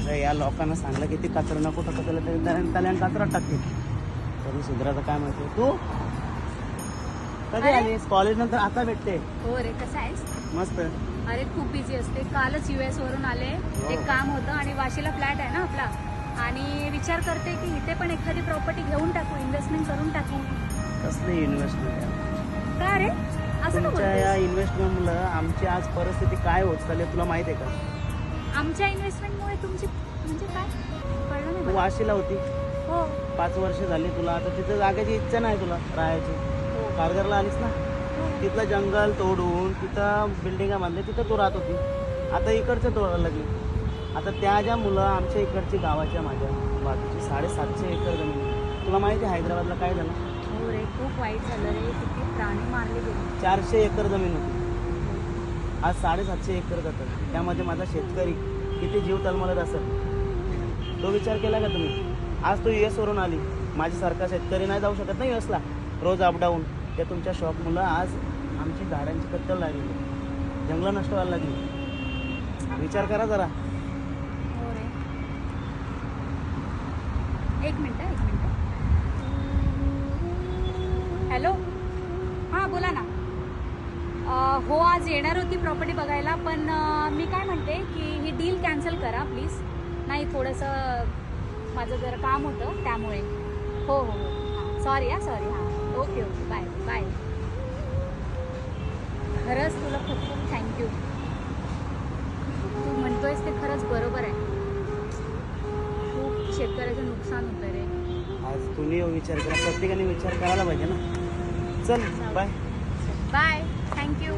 अरे या लोकांना सांगलं किती कचरा नको टाकलं तरी त्याला कचरा टाकते तरी सुधराचं काय माहिती. तू कधी आलीस कॉलेज नंतर आता भेटते. हो रे, कसं आहेस? मस्त. अरे खूप बिझी असते. कालच US वरून आले. एक काम होतं आणि वाशीला फ्लॅट आहे ना आपला, आणि विचार करते की इथे पण एखादी प्रॉपर्टी घेऊन टाकू, इन्व्हेस्टमेंट करून टाकू. कसली इन्व्हेस्टमेंट? का रे असं का तुमच्या या बोलतोस? इन्व्हेस्टमेंटमुळे आमची आज परिस्थिती काय होत चालली तुला माहिती आहे का? आमच्या इन्व्हेस्टमेंटमुळे तुमची म्हणजे काय कळलं नाही तू मला. वाशीला होती हो 5 वर्ष झाली तुला, आता तिथं जागायची इच्छा नाही तुला राहायची. हो कारगरला आलीस ना, तिथलं जंगल तोडून तिथं बिल्डिंगा बांधले, तिथं तू राहत होती. आता इकडचं तोडायला लागली. आता त्या ज्या मुलं आमच्या इकडची गावाच्या माझ्या बाजूची 750 एकर जमीन, तुला माहिती आहे हैदराबादला काय झालं? हो रे, खूप वाईट झालं रे. किती प्राणी मारले गेले. 400 एकर जमीन होती, आज 750 एकर जातात. त्यामध्ये माझा शेतकरी किती जीव तळमळत असेल तो विचार केला का तुम्ही? आज तो US वरून आली, माझ्यासारखा शेतकरी नाही जाऊ शकत ना US ला रोज अपडाऊन. त्या तुमच्या शॉपमुळं आज आमची झाडांची कत्तल लागली, जंगलं नष्ट व्हायला लागली. विचार करा जरा. हो रे. एक मिनिट. हॅलो, हां बोला ना. हो आज येणार होती प्रॉपर्टी बघायला, पण मी काय म्हणते की ही डील कॅन्सल करा प्लीज. नाही थोडंसं माझं जरा काम होतं त्यामुळे. हो हो हो हां सॉरी हां. Okay bye bye. खरंच तुला खूप खूप थँक्यू. तू म्हणतोयस ते खरंच बरोबर आहे. खूप शेतकऱ्याचं नुकसान होतं रे. आज तुम्ही विचार करा, प्रत्येकाने विचार करायला पाहिजे ना. चल बाय. Bye, thank you.